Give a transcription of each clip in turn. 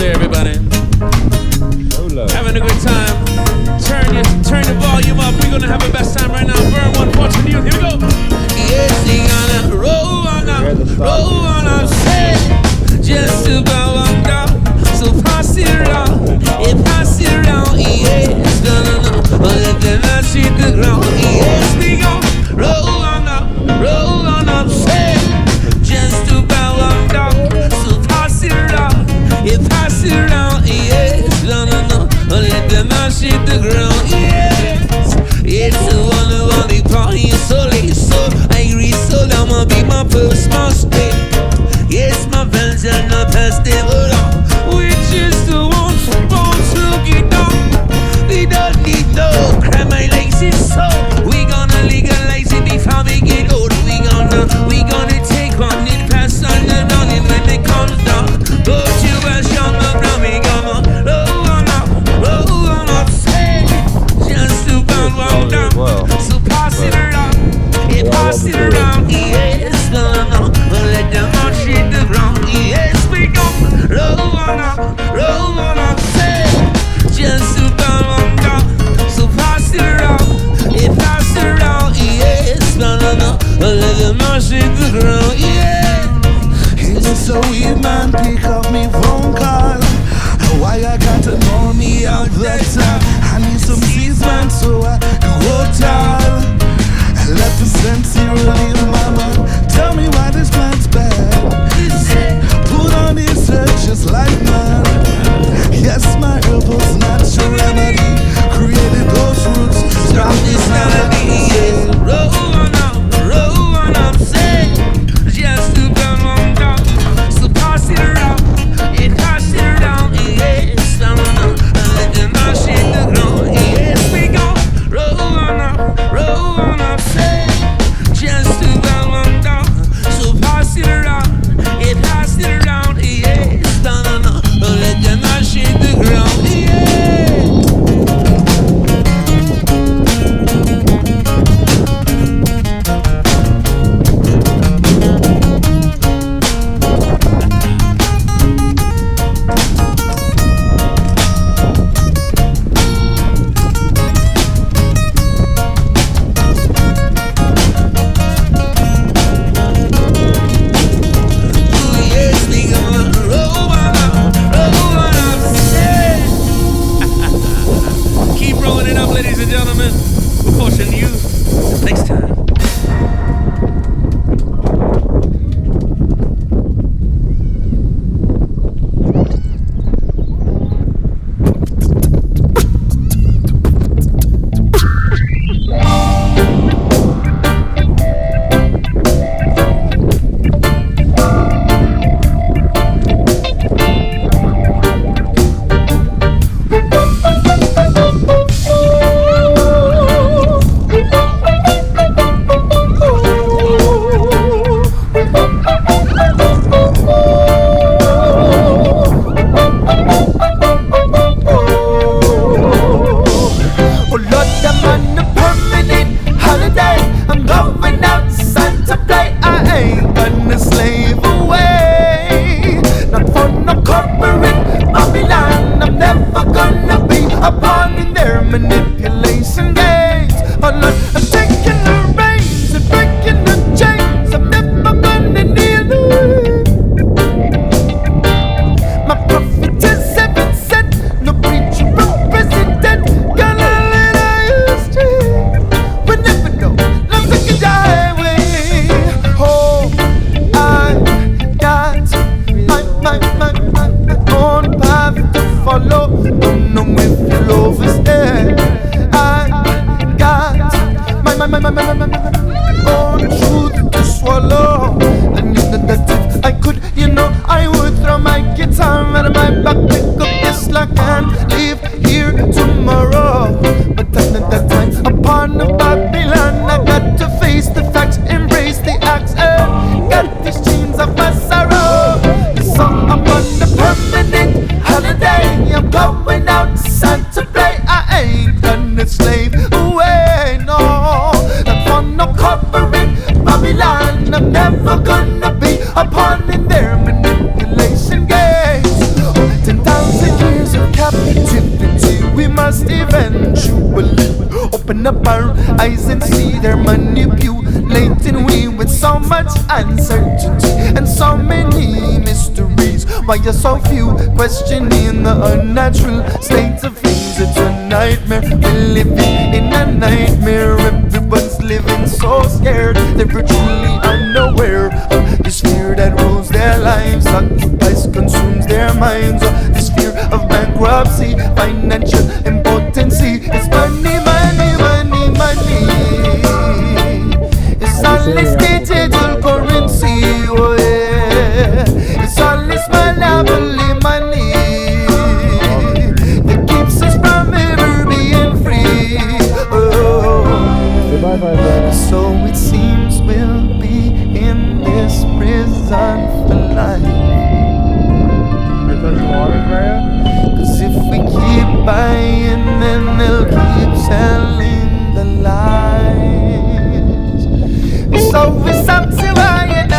there, everybody. Having a good time. Turn the volume up. We're gonna have the best time right now. Burn one, Fortune Youth. Here we go. Yes, they gonna roll on up, say, just about one down. So pass it around, pass it around. Yes, no. Let them not hit the ground. Yes, we gon' roll on up, say, just about one down. So pass it around, pass it around. Yes, no. Let them not hit the ground. Yes, it's a one party, so late, so angry, so I'ma be my first mistake. Yes, my friends are not past them at all. We just want to get down. We don't need no crime, my legs is so. We gonna legalize it before we get old. We gonna take on it, pass on the running when it comes down. Put you as on the ground, we gonna roll on up, say, just about one down. So pass it around, pass it around, yes, no. Let them not hit the ground, yes, we gon' roll on up, say, just about one down. So pass it around, yes, no. Let them not hit the ground, yeah. It's so weird, man, pick up me phone call. Why I got to know me out that time? I need some seeds, man, so I do hotel. Let the sense here relieve mama. Tell me why this plant's bad. Put on this head just like man. Yes, my herbal's natural remedy. Created those roots. Stop this melody, yes. Roll on up, say, just to burn one down. So pass it around, pass it around, yes, no. Let them not hit the ground, yes, we gon' roll on up, say, just to burn one down. So pass it around, pass it around, yes, no. Let them not hit the ground, yeah. Ladies and gentlemen, we'll caution you next time. I'm never gonna be a pawn in their manipulation games. 10,000 and jubilee. Open up our eyes and see they're manipulating we with so much uncertainty and so many mysteries. Why are so few questioning the unnatural state of things? It's a nightmare, we're living in a nightmare. Everyone's living so scared, they're truly unaware of this fear that rules their lives, occupies, consumes their minds. This fear of bankruptcy, financial impotency. It's money, money, money, money. It's all this digital currency, oh yeah. It's all this monopoly money that keeps us from ever being free. Oh. So it seems we'll be in this prison for life. Cause if we keep buying, then they'll keep selling the lies. So it's up to I and I.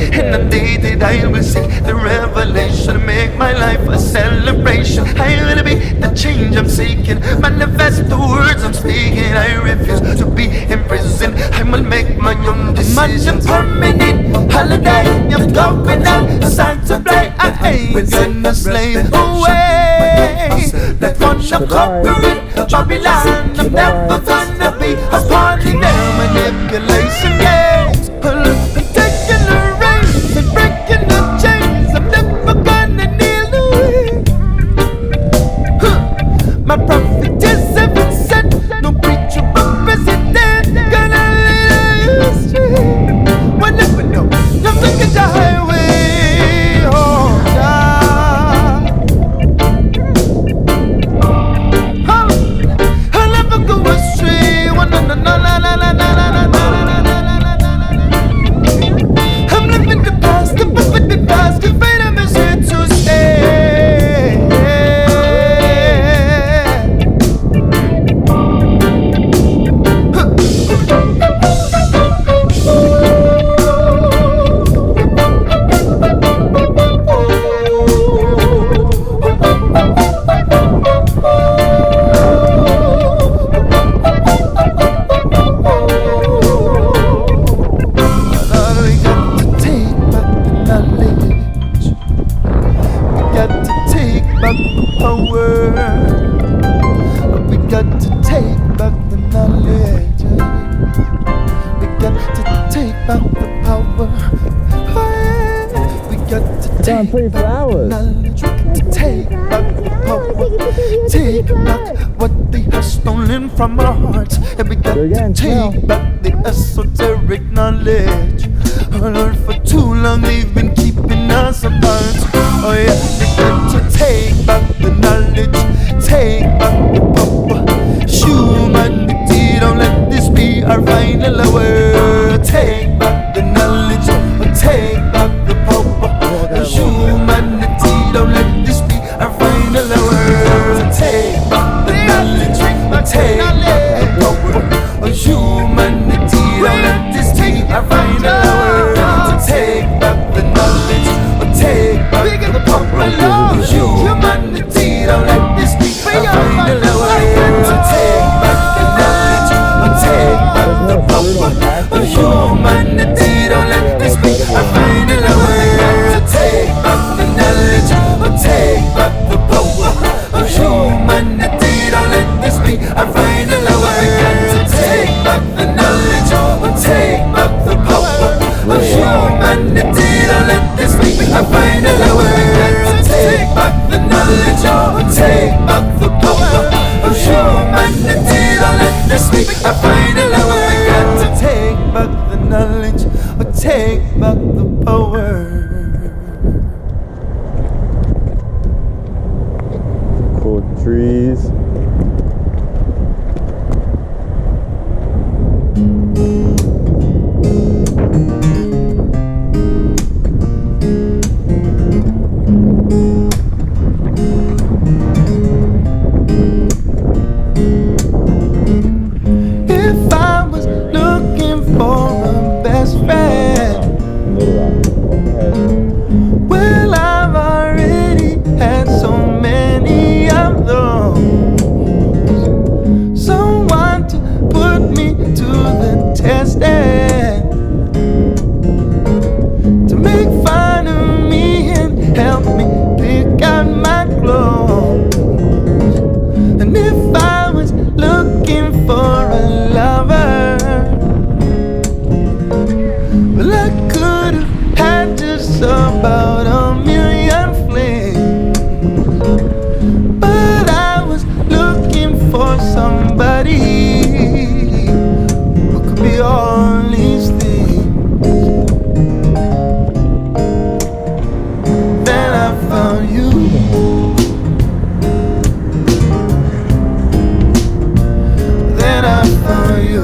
Inundated, I will seek the revelation, make my life a celebration. I will be the change I'm seeking, manifest the words I'm speaking. I refuse to be imprisoned, I will make my own decisions. Permanent holiday, I'm going out, it's time to play. I ain't gonna slave away. Like on the conquering Babylon, I'm never gonna be a part of their manipulation games. Taking the reins and breaking the chains, I'm never gonna kneel away. My prophet is heaven sent, no preacher but president gonna lead you astray. One never know, nothing is the highway. Oh, I'll never go astray. One no no no no no no no no no. I'm living the past, the past, the freedom is here to stay. Play for hours. Take back the power. Take back what they have stolen from our hearts. And we got to take back the esoteric knowledge. Oh Lord, for too long they've been keeping us apart. Oh yeah, we got to take back the knowledge. Take back the power. Humanity, don't let this be our final hour. Take back the knowledge. Take back the power. Humanity, don't let this be our final hour. Take back the knowledge, take back the power. humanity, don't let this be. I find a lover to take back the knowledge, or take back the power of humanity, don't let this be. I find a lover to take back the knowledge, or take back the power of humanity, don't let this be. I find a lover to take back the knowledge, or take back the power of humanity, don't let this be. I find a lover to take back the knowledge, or take back the power. Cool trees. If I was looking for a best friend, well, I've already had so many of those. Someone to put me to the test and to make fun of me and help me pick out my clothes. And if I was looking for a lover, well, I could have had just about a million flings. But I was looking for somebody who could be all these things. Then I found you. Then I found you.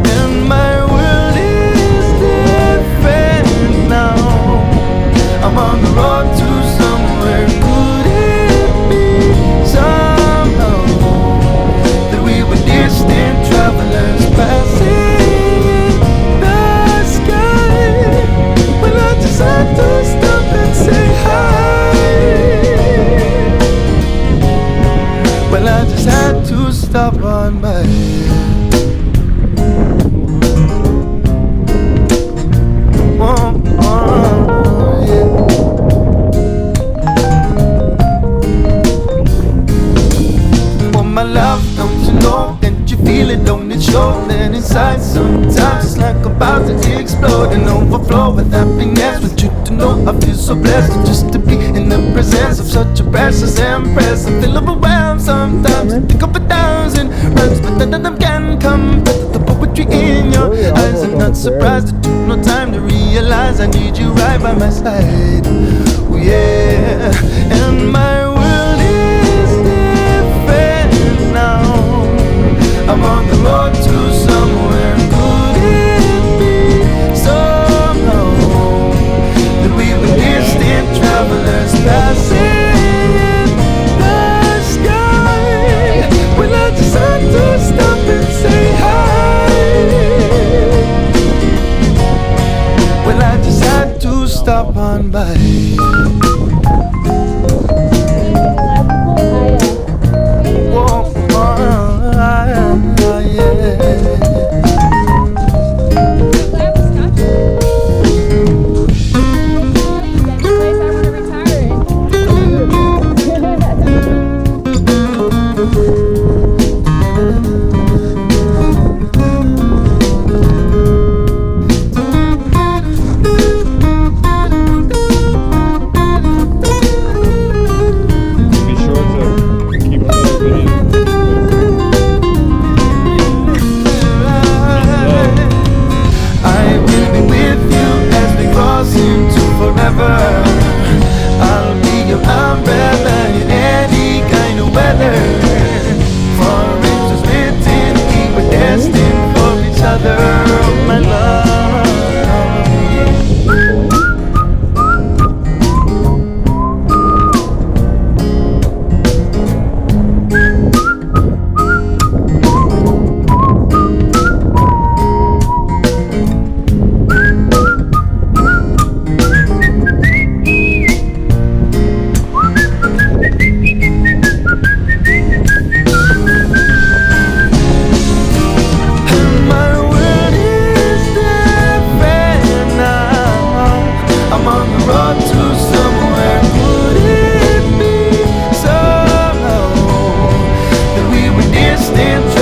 And my world is different now. I'm on the road to somewhere. Could it be somehow that we were distant travelers passing in the sky? Well, I just had to stop and say hi. Well, I just had to stop on by. Yeah. Oh, my love, don't you know that you feel it, don't it show that inside sometimes it's like about to explode and overflow with happiness. Want you to know I feel so blessed just to be in the presence of such a precious empress. I feel overwhelmed sometimes, I think of 1,000 rhymes, but none of them can compare to the poetry in your eyes. I'm not surprised, it took no time to realize I need you right by my side. Oh yeah, and my world is different now. I'm on the road to somewhere. Could it be somehow that we were distant travelers passing in the sky? Well, I just had to stop and say hi. Well, I just had to stop on by. Whoa, yeah. Stay